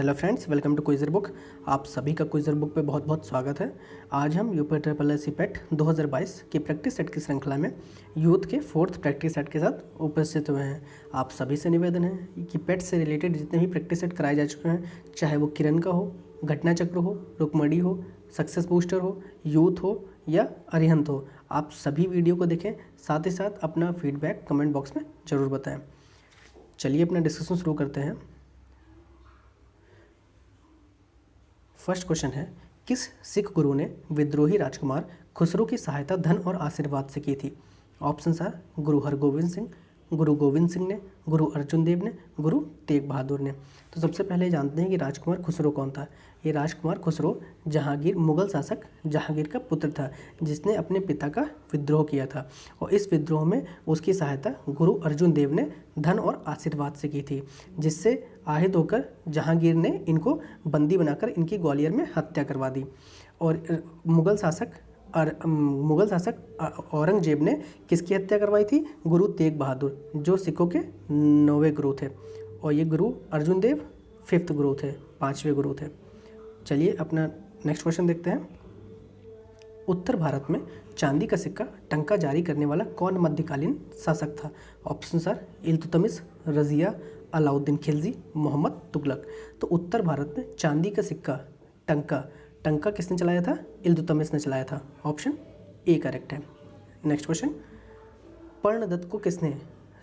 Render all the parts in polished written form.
Hello friends, welcome to quizzer book. आप सभी का क्विज़र बुक पे बहुत बहुत स्वागत है। आज हम यूपी ट्रिपल एस सी पेट 2022 की प्रैक्टिस सेट की श्रृंखला में यूथ के 4th प्रैक्टिस सेट के साथ उपस्थित हुए हैं। आप सभी से निवेदन है कि पेट से रिलेटेड जितने भी प्रैक्टिस सेट कराए जा चुके हैं, चाहे वो किरण का हो, घटना चक्र हो, रुकमणी हो, सक्सेस बूस्टर हो, यूथ हो या अरिहंत हो, आप सभी वीडियो को देखें। साथ ही साथ अपना फीडबैक कमेंट बॉक्स में ज़रूर बताएँ। चलिए अपना डिस्कशन शुरू करते हैं। फर्स्ट क्वेश्चन है, किस सिख गुरु ने विद्रोही राजकुमार खुसरो की सहायता धन और आशीर्वाद से की थी? ऑप्शंस आर गुरु हरगोविंद सिंह, गुरु गोविंद सिंह ने, गुरु अर्जुन देव ने, गुरु तेग बहादुर ने। तो सबसे पहले जानते हैं कि राजकुमार खुसरो कौन था। ये राजकुमार खुसरो जहांगीर, मुगल शासक जहांगीर का पुत्र था, जिसने अपने पिता का विद्रोह किया था और इस विद्रोह में उसकी सहायता गुरु अर्जुन देव ने धन और आशीर्वाद से की थी, जिससे आहत होकर जहांगीर ने इनको बंदी बनाकर इनकी ग्वालियर में हत्या करवा दी। और मुगल शासक औरंगजेब ने किसकी हत्या करवाई थी? गुरु तेग बहादुर, जो सिखों के 9वें गुरु थे, और ये गुरु अर्जुन देव 5th गुरु थे, 5वें गुरु थे। चलिए अपना नेक्स्ट क्वेश्चन देखते हैं। उत्तर भारत में चांदी का सिक्का टंका जारी करने वाला कौन मध्यकालीन शासक था? Option are Iltutmish, Razia, Alauddin Khilji, Mohammad Tughlaq. तो उत्तर भारत में चांदी का सिक्का टंका किसने चलाया था? इल्तुतमिश ने चलाया था। ऑप्शन ए करेक्ट है। नेक्स्ट क्वेश्चन, पर्णदत्त को किसने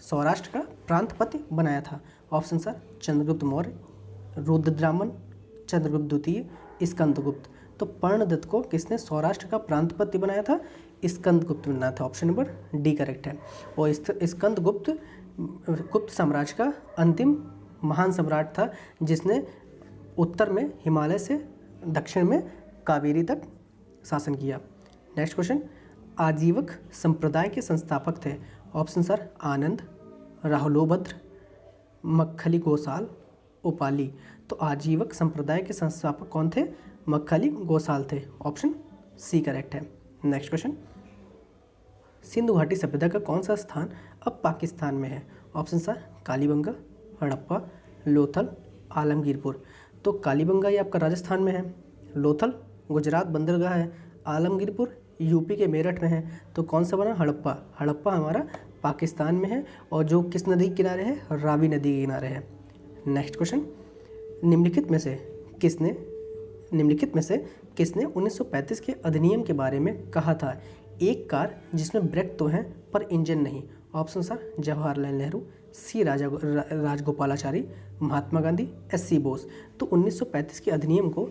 सौराष्ट्र का प्रांतपति बनाया था? ऑप्शन आर चंद्रगुप्त मौर्य, रुद्रदामन, चंद्रगुप्त द्वितीय, स्कंदगुप्त। तो पर्णदत्त को किसने सौराष्ट्र का प्रांतपति बनाया था? स्कंदगुप्त बनाया था। ऑप्शन नंबर डी करेक्ट है। और स्कंदगुप्त गुप्त साम्राज्य का अंतिम महान सम्राट था, जिसने उत्तर में हिमालय से दक्षिण में कावेरी तक शासन किया। नेक्स्ट क्वेश्चन, आजीवक संप्रदाय के संस्थापक थे? ऑप्शन आर आनंद, राहुलोभद्र, मक्खली गोसाल, उपाली। तो आजीवक संप्रदाय के संस्थापक कौन थे? मक्खली गोसाल थे। ऑप्शन सी करेक्ट है। नेक्स्ट क्वेश्चन, सिंधु घाटी सभ्यता का कौन सा स्थान अब पाकिस्तान में है? Option are Kalibangan, Harappa, Lothal, Alamgirpur. तो कालीबंगा ये आपका राजस्थान में है, लोथल गुजरात बंदरगाह है, आलमगीरपुर यूपी के मेरठ में है। तो कौन सा बना? हड़प्पा हमारा पाकिस्तान में है, और जो किस नदी के किनारे है? रावी नदी के किनारे है। नेक्स्ट क्वेश्चन, निम्नलिखित में से किसने 1935 के अधिनियम के बारे में कहा था, एक कार जिसमें ब्रेक तो हैं पर इंजन नहीं? Option are Jawaharlal Nehru, C Rajagopalachari, Mahatma Gandhi, SC Bose. तो 1935 के अधिनियम को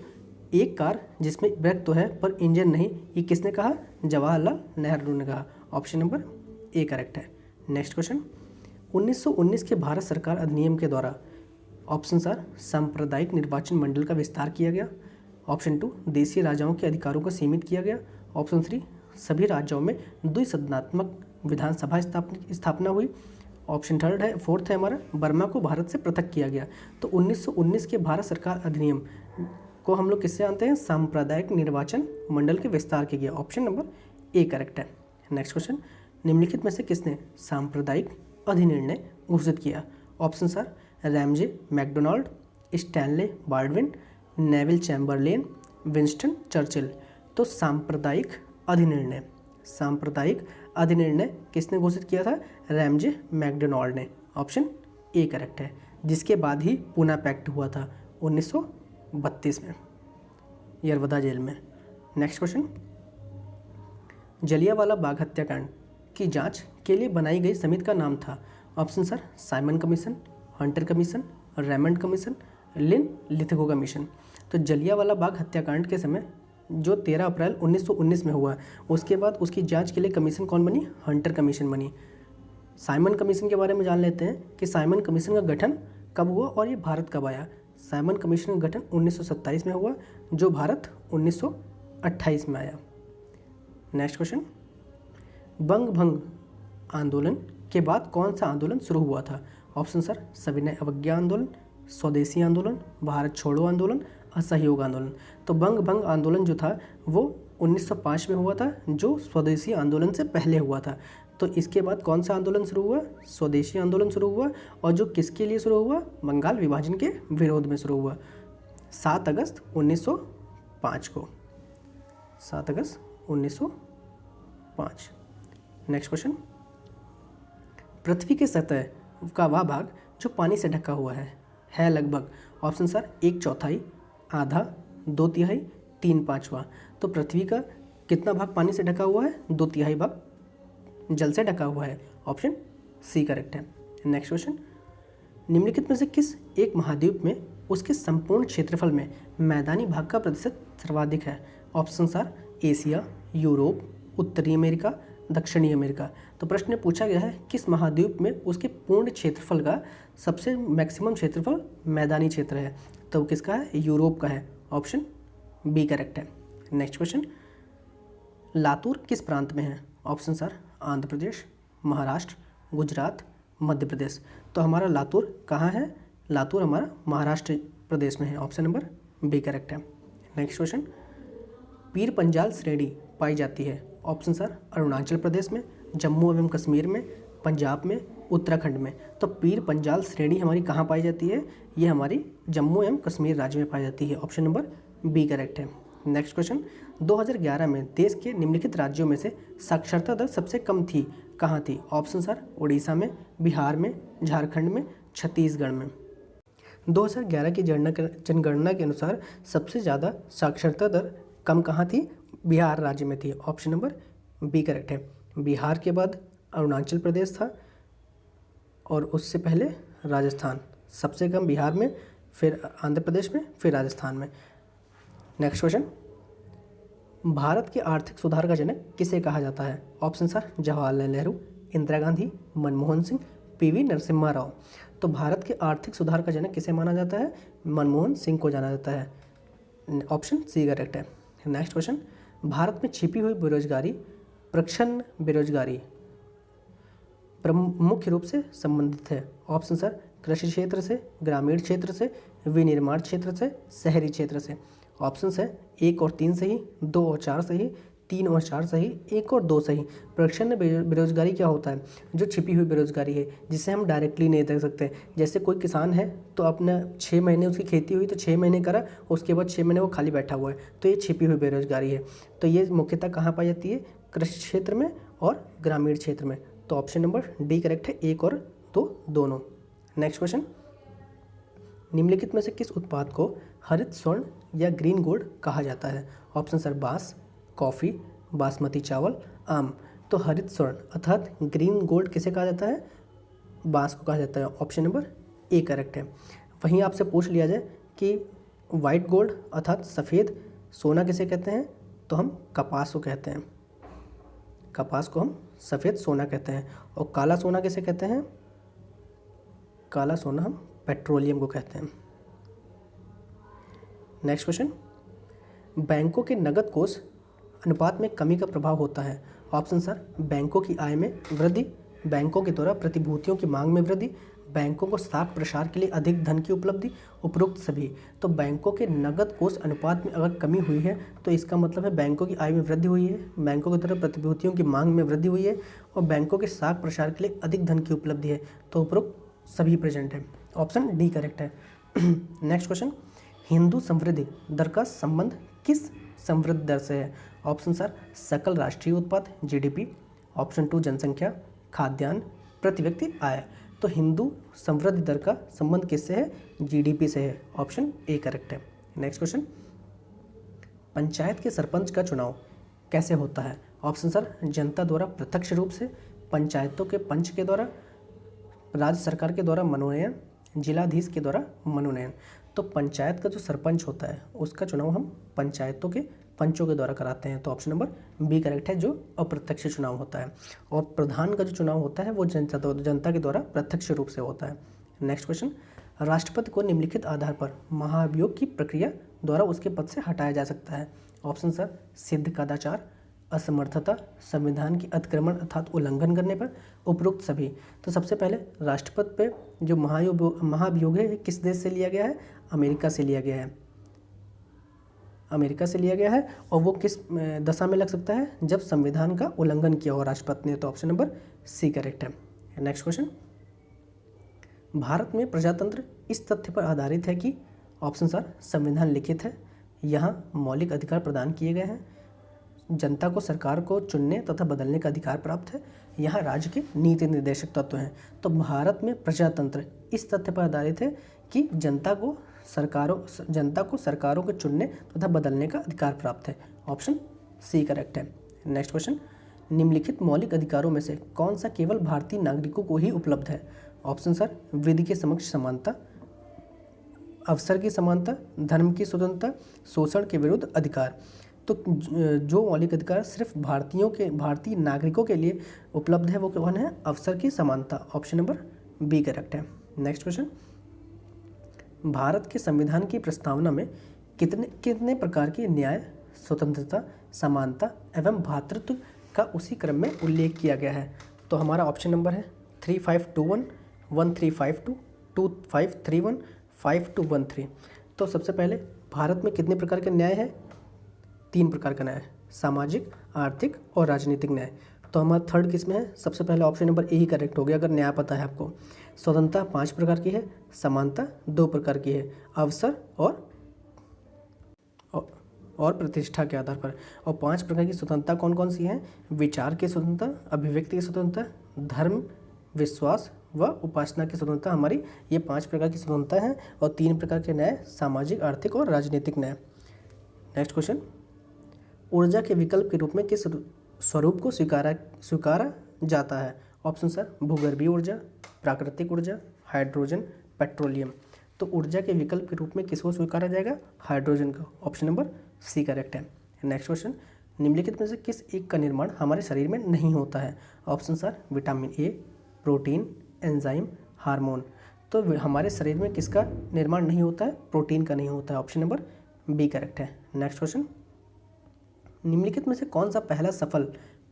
एक कार जिसमें ब्रेक तो है पर इंजन नहीं, ये किसने कहा? जवाहरलाल नेहरू ने कहा। ऑप्शन नंबर ए करेक्ट है। नेक्स्ट क्वेश्चन, 1919 के भारत सरकार अधिनियम के द्वारा ऑप्शन आर सांप्रदायिक निर्वाचन मंडल का विस्तार किया गया, ऑप्शन 2 देशीय राजाओं के अधिकारों को सीमित किया गया, ऑप्शन 3 सभी राज्यों में द्विसदनात्मक विधानसभा स्थापना हुई, ऑप्शन 4th है हमारा बर्मा को भारत से पृथक किया गया। तो 1919 के भारत सरकार अधिनियम को हम लोग किससे जानते हैं? सांप्रदायिक निर्वाचन मंडल के विस्तार के गया। ऑप्शन नंबर ए करेक्ट है। नेक्स्ट क्वेश्चन, निम्नलिखित में से किसने सांप्रदायिक अधिनिर्णय घोषित किया? Option are Ramsay MacDonald, Stanley Baldwin, Neville Chamberlain, Winston Churchill. तो सांप्रदायिक अधिनिर्णय किसने घोषित किया था? रैमजे मैकडोनाल्ड ने। ऑप्शन ए करेक्ट है, जिसके बाद ही पूना पैक्ट हुआ था 1932 में यरवदा जेल में। नेक्स्ट क्वेश्चन, जलियांवाला बाग हत्याकांड की जांच के लिए बनाई गई समिति का नाम था? Option sir Simon commission, Hunter commission, Raymond commission, Linlithgow commission. तो जलियांवाला बाग हत्याकांड के समय जो 13 अप्रैल 1919 में हुआ, उसके बाद उसकी जांच के लिए कमीशन कौन बनी? हंटर कमीशन बनी। साइमन कमीशन के बारे में जान लेते हैं कि साइमन कमीशन का गठन कब हुआ और ये भारत कब आया। साइमन कमीशन का गठन 1927 में हुआ, जो भारत 1928 में आया। नेक्स्ट क्वेश्चन, बंग भंग आंदोलन के बाद कौन सा आंदोलन शुरू हुआ था? ऑप्शन सर सविनय अवज्ञा आंदोलन, स्वदेशी आंदोलन, भारत छोड़ो आंदोलन, असहयोग आंदोलन। तो बंग भंग आंदोलन जो था वो 1905 में हुआ था, जो स्वदेशी आंदोलन से पहले हुआ था। तो इसके बाद कौन सा आंदोलन शुरू हुआ? स्वदेशी आंदोलन शुरू हुआ, और जो किसके लिए शुरू हुआ? बंगाल विभाजन के विरोध में शुरू हुआ। 7 अगस्त 1905 को, 7 अगस्त 1905। नेक्स्ट क्वेश्चन, पृथ्वी की सतह का वह भाग जो पानी से ढका हुआ है लगभग, ऑप्शन सर 1/4, आधा, 2/3, 3/5। तो पृथ्वी का कितना भाग पानी से ढका हुआ है? 2/3 भाग जल से ढका हुआ है, ऑप्शन सी करेक्ट है। नेक्स्ट क्वेश्चन, निम्नलिखित में से किस एक महाद्वीप में उसके संपूर्ण क्षेत्रफल में मैदानी भाग का प्रतिशत सर्वाधिक है? ऑप्शन आर एशिया, यूरोप, उत्तरी अमेरिका, दक्षिणी अमेरिका। तो प्रश्न में पूछा गया है किस महाद्वीप में उसके पूर्ण क्षेत्रफल का सबसे मैक्सिमम क्षेत्रफल मैदानी क्षेत्र है, तो किसका है? यूरोप का है, ऑप्शन बी करेक्ट है। नेक्स्ट क्वेश्चन, लातूर किस प्रांत में है? Option are Andhra Pradesh, Maharashtra, Gujarat, Madhya Pradesh. तो हमारा लातूर कहाँ है? लातूर हमारा महाराष्ट्र प्रदेश में है, ऑप्शन नंबर बी करेक्ट है। नेक्स्ट क्वेश्चन, पीर पंजाल श्रेणी पाई जाती है, ऑप्शन सर अरुणाचल प्रदेश में, जम्मू एवं कश्मीर में, पंजाब में, उत्तराखंड में। तो पीर पंजाल श्रेणी हमारी कहाँ पाई जाती है? ये हमारी जम्मू एवं कश्मीर राज्य में पाई जाती है, ऑप्शन नंबर बी करेक्ट है। नेक्स्ट क्वेश्चन, 2011 में देश के निम्नलिखित राज्यों में से साक्षरता दर सबसे कम थी, कहाँ थी? ऑप्शन सर उड़ीसा में, बिहार में, झारखंड में, छत्तीसगढ़ में। 2011 की जनगणना के अनुसार सबसे ज़्यादा साक्षरता दर कम कहाँ थी? बिहार राज्य में थी, ऑप्शन नंबर बी करेक्ट है। बिहार के बाद अरुणाचल प्रदेश था और उससे पहले राजस्थान, सबसे कम बिहार में, फिर आंध्र प्रदेश में, फिर राजस्थान में। नेक्स्ट क्वेश्चन, भारत के आर्थिक सुधार का जनक किसे कहा जाता है? Option sir Jawaharlal Nehru, Indira Gandhi, Manmohan Singh, PV Narasimha Rao. तो भारत के आर्थिक सुधार का जनक किसे माना जाता है? मनमोहन सिंह को जाना जाता है, ऑप्शन सी करेक्ट है। नेक्स्ट क्वेश्चन, भारत में छिपी हुई बेरोजगारी, प्रच्छन्न बेरोजगारी मुख्य रूप से संबंधित है, ऑप्शन सर कृषि क्षेत्र से, ग्रामीण क्षेत्र से, विनिर्माण क्षेत्र से, शहरी क्षेत्र से। ऑप्शन है 1 और 3 सही, 2 और 4 सही, 3 और 4 सही, 1 और 2 सही। प्रच्छन्न बेरोजगारी क्या होता है? जो छिपी हुई बेरोजगारी है, जिसे हम डायरेक्टली नहीं देख सकते। जैसे कोई किसान है तो अपना 6 महीने उसकी खेती हुई तो 6 महीने करा, उसके बाद 6 महीने वो खाली बैठा हुआ है, तो ये छिपी हुई बेरोजगारी है। तो ये मुख्यतः कहाँ पाई जाती है? कृषि क्षेत्र में और ग्रामीण क्षेत्र में। तो ऑप्शन नंबर डी करेक्ट है, 1 और 2 दोनों। नेक्स्ट क्वेश्चन, निम्नलिखित में से किस उत्पाद को हरित स्वर्ण या ग्रीन गोल्ड कहा जाता है? ऑप्शन सर बांस, कॉफ़ी, बासमती चावल, आम। तो हरित स्वर्ण अर्थात ग्रीन गोल्ड किसे कहा जाता है? बांस को कहा जाता है, ऑप्शन नंबर ए करेक्ट है। वहीं आपसे पूछ लिया जाए कि वाइट गोल्ड अर्थात सफ़ेद सोना किसे कहते हैं? तो हम कपास को कहते हैं, कपास को हम सफ़ेद सोना कहते हैं। और काला सोना किसे कहते हैं? काला सोना हम पेट्रोलियम को कहते हैं। नेक्स्ट क्वेश्चन, बैंकों के नकद कोष अनुपात में कमी का प्रभाव होता है। ऑप्शन सर बैंकों की आय में वृद्धि, बैंकों के द्वारा प्रतिभूतियों की मांग में वृद्धि, बैंकों को साख प्रसार के लिए अधिक धन की उपलब्धि, उपरोक्त सभी। तो बैंकों के नकद कोष अनुपात में अगर कमी हुई है तो इसका मतलब है बैंकों की आय में वृद्धि हुई है, बैंकों की द्वारा प्रतिभूतियों की मांग में वृद्धि हुई है और बैंकों के साख प्रसार के लिए अधिक धन की उपलब्धि है। तो उपरोक्त सभी प्रेजेंट है, ऑप्शन डी करेक्ट है। नेक्स्ट क्वेश्चन, हिंदू समृद्धि दर का संबंध किस समृद्धि दर से है? ऑप्शन सर सकल राष्ट्रीय उत्पाद जीडीपी, ऑप्शन 2 जनसंख्या, खाद्यान्न, प्रति व्यक्ति आय। तो हिंदू समृद्धि दर का संबंध किससे है? जीडीपी से है, ऑप्शन ए करेक्ट है। नेक्स्ट क्वेश्चन, पंचायत के सरपंच का चुनाव कैसे होता है? ऑप्शन सर जनता द्वारा प्रत्यक्ष रूप से, पंचायतों के पंच के द्वारा, राज्य सरकार के द्वारा मनोनयन, जिलाधीश के द्वारा मनोनयन। तो पंचायत का जो सरपंच होता है उसका चुनाव हम पंचायतों के पंचों के द्वारा कराते हैं, तो ऑप्शन नंबर बी करेक्ट है, जो अप्रत्यक्ष चुनाव होता है। और प्रधान का जो चुनाव होता है वो जनता के द्वारा प्रत्यक्ष रूप से होता है। नेक्स्ट क्वेश्चन, राष्ट्रपति को निम्नलिखित आधार पर महाभियोग की प्रक्रिया द्वारा उसके पद से हटाया जा सकता है। ऑप्शन सर सिद्ध कदाचार, असमर्थता, संविधान की अतिक्रमण अर्थात उल्लंघन करने पर, उपरोक्त सभी। तो सबसे पहले राष्ट्रपति पे जो महाभियोग है किस देश से लिया गया है? अमेरिका से लिया गया है, अमेरिका से लिया गया है। और वो किस दशा में लग सकता है? जब संविधान का उल्लंघन किया हो राष्ट्रपति ने, तो ऑप्शन नंबर सी करेक्ट है। नेक्स्ट क्वेश्चन, भारत में प्रजातंत्र इस तथ्य पर आधारित है कि ऑप्शन सर संविधान लिखित है, यहाँ मौलिक अधिकार प्रदान किए गए हैं, जनता को सरकार को चुनने तथा बदलने का अधिकार प्राप्त है, यहाँ राज्य के नीति निर्देशक तत्व हैं। तो भारत में प्रजातंत्र इस तथ्य पर आधारित है कि जनता को सरकारों को चुनने तथा बदलने का अधिकार प्राप्त है। ऑप्शन सी करेक्ट है। नेक्स्ट क्वेश्चन, निम्नलिखित मौलिक अधिकारों में से कौन सा केवल भारतीय नागरिकों को ही उपलब्ध है? ऑप्शन सर विधि के समक्ष समानता, अवसर की समानता, धर्म की स्वतंत्रता, शोषण के विरुद्ध अधिकार। तो जो मौलिक अधिकार सिर्फ भारतीय नागरिकों के लिए उपलब्ध है वो कौन है? अवसर की समानता। ऑप्शन नंबर बी करेक्ट है। नेक्स्ट क्वेश्चन, भारत के संविधान की प्रस्तावना में कितने प्रकार की न्याय, स्वतंत्रता, समानता एवं भ्रातृत्व का उसी क्रम में उल्लेख किया गया है? तो हमारा ऑप्शन नंबर है 3521, 1352, 2531, 5213। तो सबसे पहले भारत में कितने प्रकार के न्याय है? 3 प्रकार का न्याय, सामाजिक, आर्थिक और राजनीतिक न्याय। तो हमारा थर्ड किस में है? सबसे पहले ऑप्शन नंबर ए ही करेक्ट हो गया अगर न्याय पता है आपको। स्वतंत्रता 5 प्रकार की है, समानता 2 प्रकार की है, अवसर और प्रतिष्ठा के आधार पर। और 5 प्रकार की स्वतंत्रता कौन कौन सी हैं? विचार की स्वतंत्रता, अभिव्यक्ति की स्वतंत्रता, धर्म, विश्वास व उपासना की स्वतंत्रता। हमारी ये 5 प्रकार की स्वतंत्रता हैं। और 3 प्रकार के न्याय, सामाजिक, आर्थिक और राजनीतिक न्याय। नेक्स्ट क्वेश्चन, ऊर्जा के विकल्प के रूप में किस स्वरूप को स्वीकारा जाता है? ऑप्शन सर भूगर्भीय ऊर्जा, प्राकृतिक ऊर्जा, हाइड्रोजन, पेट्रोलियम। तो ऊर्जा के विकल्प के रूप में किसको स्वीकारा जाएगा? हाइड्रोजन का। ऑप्शन नंबर सी करेक्ट है। नेक्स्ट क्वेश्चन, निम्नलिखित में से किस एक का निर्माण हमारे शरीर में नहीं होता है? Option sir vitamin A, protein, enzyme, hormone. तो हमारे शरीर में किसका निर्माण नहीं होता है? प्रोटीन का नहीं होता है। ऑप्शन नंबर बी करेक्ट है। नेक्स्ट क्वेश्चन, निम्नलिखित में से कौन सा पहला सफल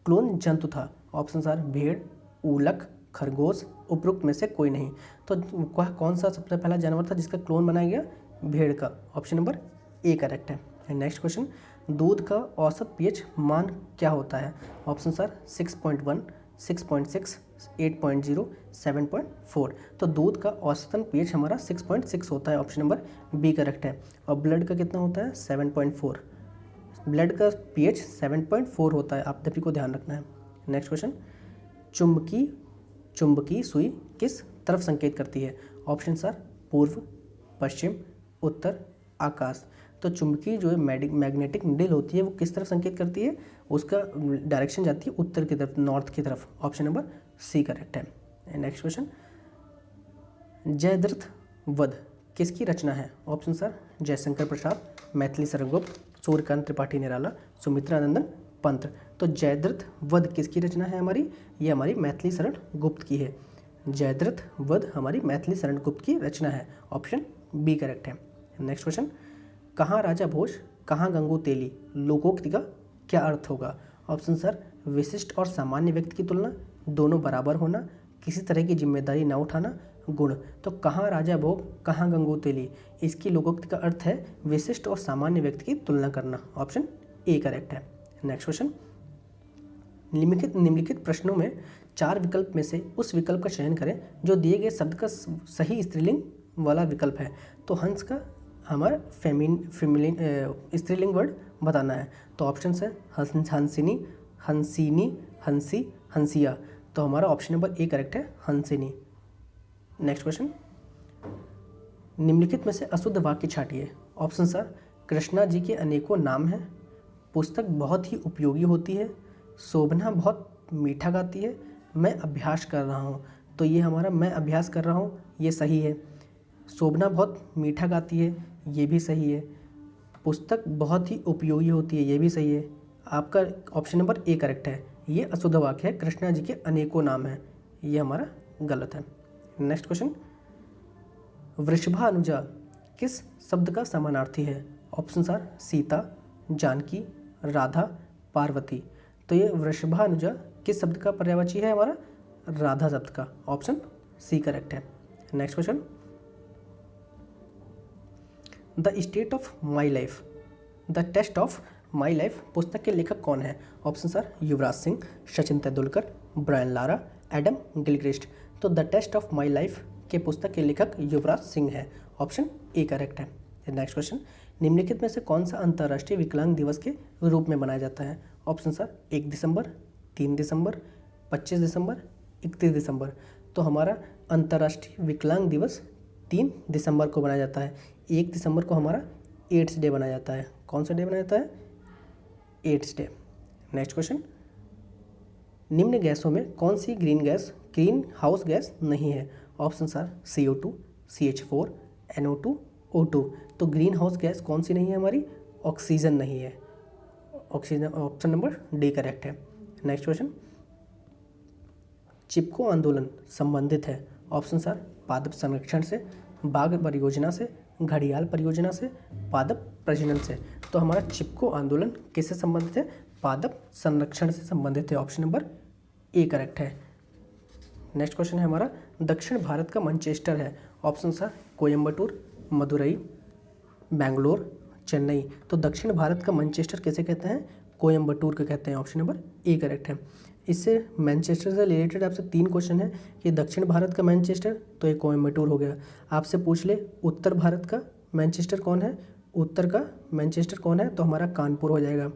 क्लोन जंतु था? ऑप्शन सर भेड़, ऊलक, खरगोश, उपरोक्त में से कोई नहीं। तो कौन सा सबसे पहला जानवर था जिसका क्लोन बनाया गया? भेड़ का। ऑप्शन नंबर ए करेक्ट है। नेक्स्ट क्वेश्चन, दूध का औसत पीएच मान क्या होता है? Option sir 6.1, 6.6, 8.0, 7.4। तो दूध का औसतन पीएच हमारा 6.6 होता है। ऑप्शन नंबर बी करेक्ट है। और ब्लड का कितना होता है? 7.4। ब्लड का पीएच 7.4 होता है, आप सभी को ध्यान रखना है। नेक्स्ट क्वेश्चन, चुंबकीय सुई किस तरफ संकेत करती है? ऑप्शन सर पूर्व, पश्चिम, उत्तर, आकाश। तो चुंबकीय जो है मैग्नेटिक नीडल होती है वो किस तरफ संकेत करती है? उसका डायरेक्शन जाती है उत्तर की तरफ, नॉर्थ की तरफ। ऑप्शन नंबर सी करेक्ट है। नेक्स्ट क्वेश्चन, जयद्रथ वध किसकी रचना है? ऑप्शन सर जयशंकर प्रसाद, मैथिली शरण गुप्त, सूर्यकांत त्रिपाठी निराला, सुमित्रा नंदन पंत। तो जयद्रथ वध किसकी रचना है हमारी? ये हमारी मैथिली शरण गुप्त की है। जयद्रथ वध हमारी मैथिली शरण गुप्त की रचना है। ऑप्शन बी करेक्ट है। नेक्स्ट क्वेश्चन, कहाँ राजा भोज, कहाँ गंगू तेली लोकोक्ति का क्या अर्थ होगा? ऑप्शन सर विशिष्ट और सामान्य व्यक्ति की तुलना, दोनों बराबर होना, किसी तरह की जिम्मेदारी न उठाना, गुण। तो कहाँ राजा भोग, कहाँ गंगू तेली, इसकी लोकोक्ति का अर्थ है विशिष्ट और सामान्य व्यक्ति की तुलना करना। ऑप्शन ए करेक्ट है। नेक्स्ट क्वेश्चन, निम्नलिखित प्रश्नों में 4 विकल्प में से उस विकल्प का चयन करें जो दिए गए शब्द का सही स्त्रीलिंग वाला विकल्प है। तो हंस का हमारा स्त्रीलिंग वर्ड बताना है। तो ऑप्शन है हंसिनी, हंसिनी, हंसी, हंसिया। तो हमारा ऑप्शन नंबर ए करेक्ट है, हंसिनी। नेक्स्ट क्वेश्चन, निम्नलिखित में से अशुद्ध वाक्य छांटिए। ऑप्शन सर कृष्णा जी के अनेकों नाम हैं, पुस्तक बहुत ही उपयोगी होती है, शोभना बहुत मीठा गाती है, मैं अभ्यास कर रहा हूँ। तो ये हमारा मैं अभ्यास कर रहा हूँ ये सही है। शोभना बहुत मीठा गाती है ये भी सही है। पुस्तक बहुत ही उपयोगी होती है ये भी सही है। आपका ऑप्शन नंबर ए करेक्ट है। ये अशुद्ध वाक्य है, कृष्णा जी के अनेकों नाम हैं, ये हमारा गलत है। नेक्स्ट क्वेश्चन, वृषभानुजा किस शब्द का समानार्थी है? Option are Sita, Janaki, Radha, Parvati. तो ये वृषभानुजा किस शब्द का पर्यायवाची है? हमारा राधा शब्द का। ऑप्शन सी करेक्ट है। Next question, the state of my life, the test of my life पुस्तक के लेखक कौन है? Option sir Yuvraj Singh, Sachin Tendulkar, Brian Lara, Adam Gilchrist. तो the test of my life के पुस्तक के लेखक युवराज सिंह है। ऑप्शन ए करेक्ट है। नेक्स्ट क्वेश्चन, निम्नलिखित में से कौन सा अंतर्राष्ट्रीय विकलांग दिवस के रूप में मनाया जाता है? ऑप्शन सर 1 दिसंबर, 3 दिसंबर, 25 दिसंबर, 31 दिसंबर। तो हमारा अंतर्राष्ट्रीय विकलांग दिवस 3 दिसंबर को मनाया जाता है। 1 दिसंबर को हमारा एड्स डे मनाया जाता है। कौन सा डे मनाया जाता है? Ads day. नेक्स्ट क्वेश्चन, निम्न गैसों में कौन सी ग्रीन हाउस गैस नहीं है? Option sir CO2, CH4, NO2, O2। तो ग्रीन हाउस गैस कौन सी नहीं है हमारी? ऑक्सीजन नहीं है। Oxygen, option number D correct है। नेक्स्ट क्वेश्चन, चिपको आंदोलन संबंधित है? ऑप्शन सर पादप संरक्षण से, बाघ परियोजना से, घड़ियाल परियोजना से, पादप प्रजनन से। तो हमारा चिपको आंदोलन किससे संबंधित है? पादप संरक्षण से संबंधित है। ऑप्शन नंबर ए करेक्ट है। नेक्स्ट क्वेश्चन है हमारा, दक्षिण भारत का मैनचेस्टर है? Option sir Coimbatore, Madurai, Bangalore, Chennai. तो दक्षिण भारत का मैनचेस्टर किसे कहते हैं? कोयम्बटूर को कहते हैं। ऑप्शन नंबर ए करेक्ट है। इससे मैनचेस्टर से रिलेटेड आपसे 3 क्वेश्चन है कि दक्षिण भारत का मैनचेस्टर, तो ये कोयम्बटूर हो गया। आपसे पूछ ले उत्तर भारत का मैनचेस्टर कौन है? उत्तर का मैनचेस्टर कौन है? तो हमारा कानपुर हो जाएगा।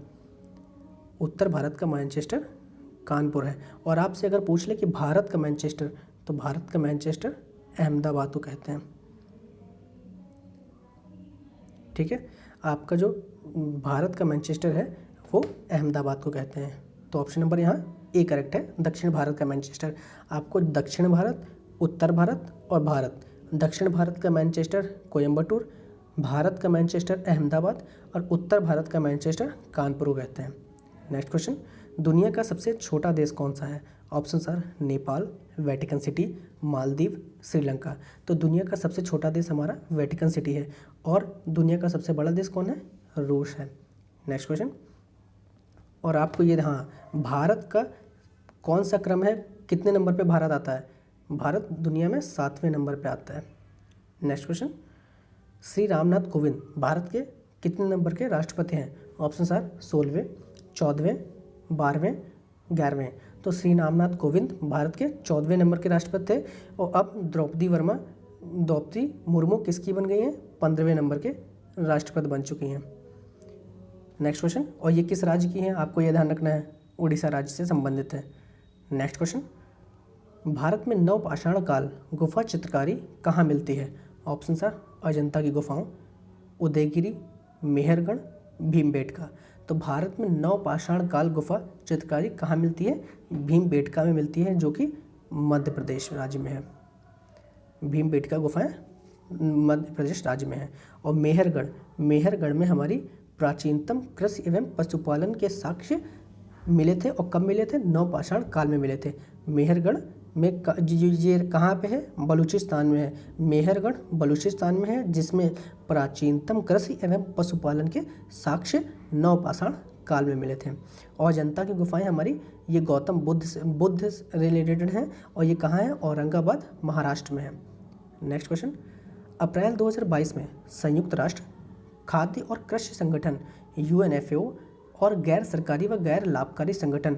उत्तर भारत का मैनचेस्टर कानपुर है। और आपसे अगर पूछ ले कि भारत का मैनचेस्टर, तो भारत का मैनचेस्टर अहमदाबाद को कहते हैं। ठीक है, आपका जो भारत का मैनचेस्टर है वो अहमदाबाद को कहते हैं। तो ऑप्शन नंबर यहाँ ए करेक्ट है, दक्षिण भारत का मैनचेस्टर। आपको दक्षिण भारत, उत्तर भारत और भारत, दक्षिण भारत का मैनचेस्टर कोयम्बटूर, भारत का मैनचेस्टर अहमदाबाद और उत्तर भारत का मैनचेस्टर कानपुर कहते हैं। नेक्स्ट क्वेश्चन, दुनिया का सबसे छोटा देश कौन सा है? Option sir Nepal, Vatican city, Maldives, Sri Lanka. तो दुनिया का सबसे छोटा देश हमारा वेटिकन सिटी है। और दुनिया का सबसे बड़ा देश कौन है? रूस है। नेक्स्ट क्वेश्चन, और आपको ये, हाँ, भारत का कौन सा क्रम है, कितने नंबर पे भारत आता है? भारत दुनिया में 7वें नंबर पे आता है। नेक्स्ट क्वेश्चन, श्री रामनाथ कोविंद भारत के कितने नंबर के राष्ट्रपति हैं? ऑप्शन सर 16वें, 14वें, 12वें, 11वें। तो श्री रामनाथ कोविंद भारत के 14वें नंबर के राष्ट्रपति थे। और अब द्रौपदी मुर्मू किसकी बन गई हैं? 15वें नंबर के राष्ट्रपति बन चुकी हैं। नेक्स्ट क्वेश्चन, और ये किस राज्य की हैं? आपको ये ध्यान रखना है, उड़ीसा राज्य से संबंधित है। नेक्स्ट क्वेश्चन, भारत में नवपाषाण काल गुफा चित्रकारी कहाँ मिलती है? ऑप्शन सर अजंता की गुफाओं, उदयगिरी, मेहरगढ़, भीमबेटका। तो भारत में नवपाषाण काल गुफा चित्रकारी कहाँ मिलती है? भीमबेटका में मिलती है, जो कि मध्य प्रदेश राज्य में है। भीमबेटका गुफाएं मध्य प्रदेश राज्य में है। और मेहरगढ़ में हमारी प्राचीनतम कृषि एवं पशुपालन के साक्ष्य मिले थे। और कब मिले थे? नवपाषाण काल में मिले थे। मेहरगढ़ में ये कहाँ पे है? बलूचिस्तान में है। मेहरगढ़ बलूचिस्तान में है, जिसमें प्राचीनतम कृषि एवं पशुपालन के साक्ष्य नवपाषाण काल में मिले थे। और अजंता की गुफाएं हमारी ये गौतम बुद्ध से रिलेटेड हैं। और ये कहाँ है? औरंगाबाद महाराष्ट्र में है। नेक्स्ट क्वेश्चन, अप्रैल 2022 में संयुक्त राष्ट्र खाद्य और कृषि संगठन UNFAO और गैर सरकारी व गैर लाभकारी संगठन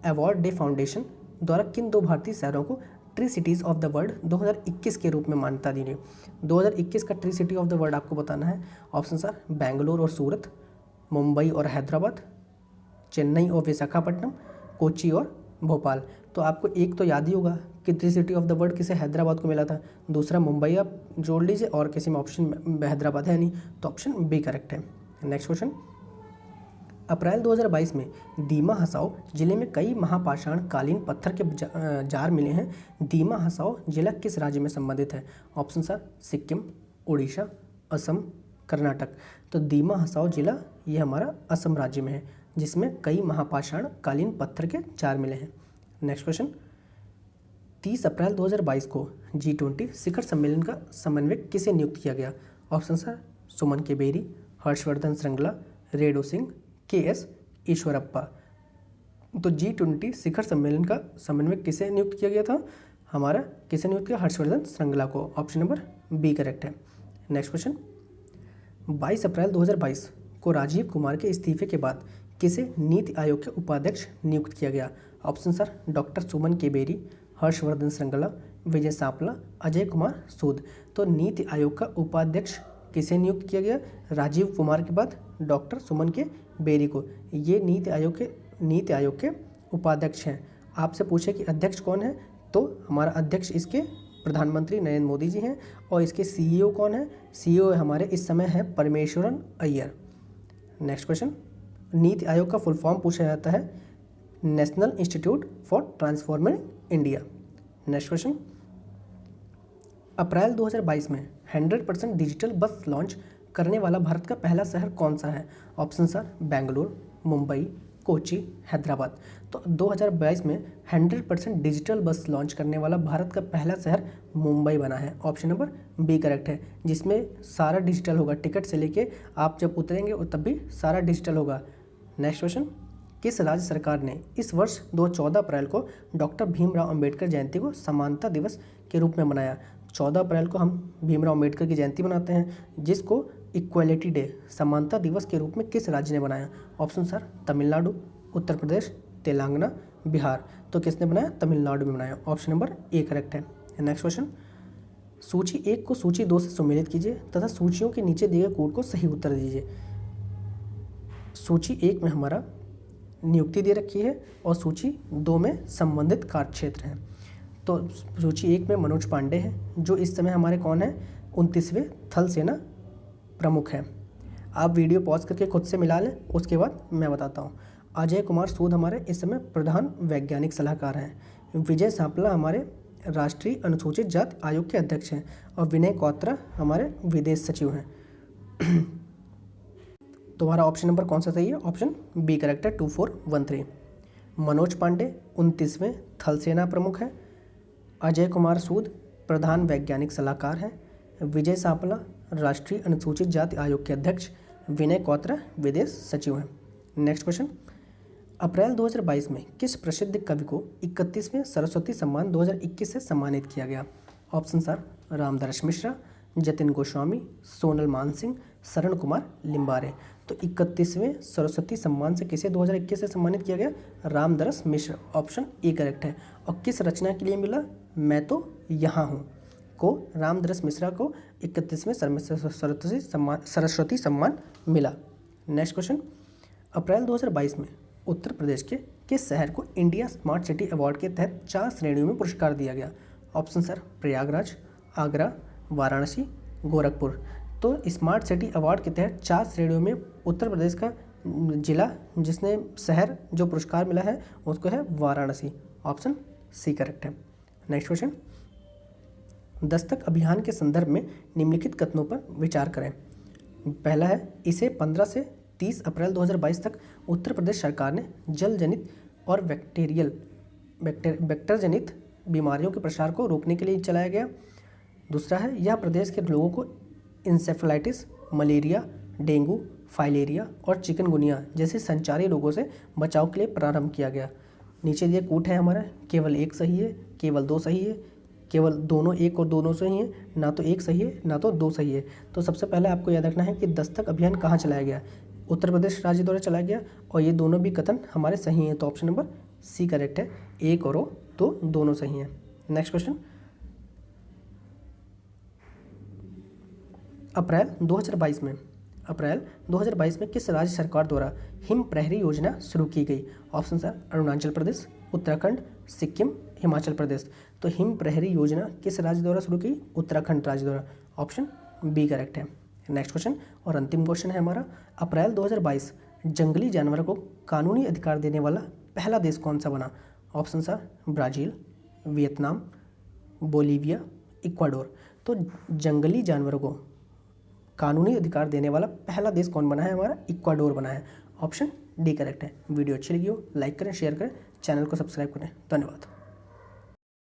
अवार्ड डे फाउंडेशन द्वारा किन 2 भारतीय शहरों को tree cities of the world 2021 के रूप में मान्यता दी गई? 2021 का tree city of the world आपको बताना है। ऑप्शन सर बेंगलोर और सूरत, मुंबई और हैदराबाद, चेन्नई और विशाखापट्टनम, कोची और भोपाल। तो आपको एक तो याद ही होगा कि tree city of the world किसे हैदराबाद को मिला था, दूसरा मुंबई आप जोड़ लीजिए, और किसी में ऑप्शन हैदराबाद है नहीं, तो ऑप्शन बी करेक्ट है। नेक्स्ट क्वेश्चन, अप्रैल 2022 में दीमा हसाओ जिले में कई महापाषाण कालीन पत्थर के जार मिले हैं। दीमा हसाओ जिला किस राज्य में संबंधित है? Option sir Sikkim, Orissa, Assam, Karnataka. तो दीमा हसाओ जिला ये हमारा असम राज्य में है, जिसमें कई महापाषाण कालीन पत्थर के जार मिले हैं। नेक्स्ट क्वेश्चन, 30 अप्रैल 2022 को G20 शिखर सम्मेलन का समन्वयक किसे नियुक्त किया गया? ऑप्शन सर सुमन केबेरी, हर्षवर्धन श्रृंगला, रेणु सिंह, KS ईश्वरप्पा। तो G20 शिखर सम्मेलन का समन्वयक किसे नियुक्त किया गया था? हमारा किसे नियुक्त किया? हर्षवर्धन श्रृंगला को। ऑप्शन नंबर बी करेक्ट है। नेक्स्ट क्वेश्चन, 22 अप्रैल 2022 को राजीव कुमार के इस्तीफे के बाद किसे नीति आयोग के उपाध्यक्ष नियुक्त किया गया? ऑप्शन सर डॉक्टर सुमन केबेरी, हर्षवर्धन श्रृंगला, विजय सांपला, अजय कुमार सूद। तो नीति आयोग का उपाध्यक्ष किसे नियुक्त किया गया? राजीव कुमार के बाद डॉक्टर सुमन के बेरी को। ये नीति आयोग के उपाध्यक्ष हैं। आपसे पूछे कि अध्यक्ष कौन है, तो हमारा अध्यक्ष इसके प्रधानमंत्री नरेंद्र मोदी जी हैं। और इसके सीईओ कौन है? सीईओ हमारे इस समय है परमेश्वरन अय्यर। नेक्स्ट क्वेश्चन, नीति आयोग का फुल फॉर्म पूछा जाता है national institute for transforming India. Next question, April 2022 में 100% डिजिटल बस लॉन्च करने वाला भारत का पहला शहर कौन सा है? Option sir Bengaluru, Mumbai, Kochi, Hyderabad. तो 2022 में 100% डिजिटल बस लॉन्च करने वाला भारत का पहला शहर मुंबई बना है। ऑप्शन नंबर बी करेक्ट है, जिसमें सारा डिजिटल होगा, टिकट से लेके आप जब उतरेंगे तब भी सारा डिजिटल होगा। नेक्स्ट क्वेश्चन, किस राज्य सरकार ने इस वर्ष 14 अप्रैल को डॉक्टर भीमराव अंबेडकर जयंती को समानता दिवस के रूप में मनाया? 14 अप्रैल को हम भीमराव अंबेडकर की जयंती मनाते हैं, जिसको इक्वलिटी डे, समानता दिवस के रूप में किस राज्य ने बनाया? Option sir Tamil Nadu, Uttar Pradesh, Telangana, Bihar. तो किसने बनाया? तमिलनाडु में बनाया। ऑप्शन नंबर ए करेक्ट है। नेक्स्ट क्वेश्चन, सूची 1 को सूची 2 से सम्मिलित कीजिए तथा सूचियों के नीचे दिए गए कोड को सही उत्तर दीजिए। सूची 1 में हमारा नियुक्ति दे रखी है और सूची 2 में संबंधित कार्य क्षेत्र हैं। तो सूची 1 में मनोज पांडे हैं, जो इस समय हमारे कौन है? 29वें थल सेना प्रमुख हैं। आप वीडियो पॉज करके खुद से मिला लें, उसके बाद मैं बताता हूँ। अजय कुमार सूद हमारे इस समय प्रधान वैज्ञानिक सलाहकार हैं। विजय सांपला हमारे राष्ट्रीय अनुसूचित जाति आयोग के अध्यक्ष हैं और विनय क्वात्रा हमारे विदेश सचिव हैं। तो हमारा ऑप्शन नंबर कौन सा सही है? ऑप्शन बी करेक्ट है, 2413। मनोज पांडे 29वें थल सेना प्रमुख हैं। अजय कुमार सूद प्रधान वैज्ञानिक सलाहकार हैं। विजय सांपला राष्ट्रीय अनुसूचित जाति आयोग के अध्यक्ष। विनय क्वात्रा विदेश सचिव हैं। नेक्स्ट क्वेश्चन, अप्रैल 2022 में किस प्रसिद्ध कवि को 31वें सरस्वती सम्मान 2021 से सम्मानित किया गया? ऑप्शन सर रामदरस मिश्रा, जतिन गोस्वामी, सोनल मानसिंह, शरण कुमार लिम्बारे। तो 31वें सरस्वती सम्मान से किसे 2021 से सम्मानित किया गया? रामदरस मिश्र। ऑप्शन ए करेक्ट है। और किस रचना के लिए मिला? मैं तो यहाँ हूँ को रामदरस मिश्रा को 31वें सरस्वती सम्मान मिला। नेक्स्ट क्वेश्चन, अप्रैल 2022 में उत्तर प्रदेश के किस शहर को इंडिया स्मार्ट सिटी अवार्ड के तहत 4 श्रेणियों में पुरस्कार दिया गया? Option sir Prayagraj, Agra, Varanasi, Gorakhpur. तो स्मार्ट सिटी अवार्ड के तहत 4 श्रेणियों में उत्तर प्रदेश का जिला जिसने शहर जो पुरस्कार मिला है उसको है वाराणसी। ऑप्शन सी करेक्ट है। नेक्स्ट क्वेश्चन, दस्तक अभियान के संदर्भ में निम्नलिखित कथनों पर विचार करें। पहला है, इसे 15 से 30 अप्रैल 2022 तक उत्तर प्रदेश सरकार ने जल जनित और वेक्टर जनित बीमारियों के प्रसार को रोकने के लिए चलाया गया। दूसरा है, यह प्रदेश के लोगों को इंसेफेलाइटिस, मलेरिया, डेंगू, फाइलेरिया और चिकनगुनिया जैसे संचारी रोगों से बचाव के लिए प्रारंभ किया गया। नीचे दिए कूट है हमारा, केवल एक सही है, केवल 2 सही है, केवल दोनों एक और दोनों सही है, ना तो एक सही है ना तो 2 सही है। तो सबसे पहले आपको याद रखना है कि दस्तक अभियान कहाँ चलाया गया? उत्तर प्रदेश राज्य द्वारा चलाया गया और ये दोनों भी कथन हमारे सही हैं। तो ऑप्शन नंबर सी करेक्ट है, एक और तो दोनों सही हैं। नेक्स्ट क्वेश्चन, अप्रैल 2022 में किस राज्य सरकार द्वारा हिम प्रहरी योजना शुरू की गई? Option sir Arunachal Pradesh, Uttarakhand, Sikkim, Himachal Pradesh. तो हिम प्रहरी योजना किस राज्य द्वारा शुरू की? उत्तराखंड राज्य द्वारा। ऑप्शन बी करेक्ट है। नेक्स्ट क्वेश्चन और अंतिम क्वेश्चन है हमारा, अप्रैल 2022 जंगली जानवरों को कानूनी अधिकार देने वाला पहला देश कौन सा बना? Option sir Brazil, Vietnam, Bolivia, Ecuador. तो जंगली जानवरों को कानूनी अधिकार देने वाला पहला देश कौन बना है? हमारा इक्वाडोर बना है। ऑप्शन डी करेक्ट है। वीडियो अच्छी लगी हो लाइक करें, शेयर करें, चैनल को सब्सक्राइब करें। धन्यवाद।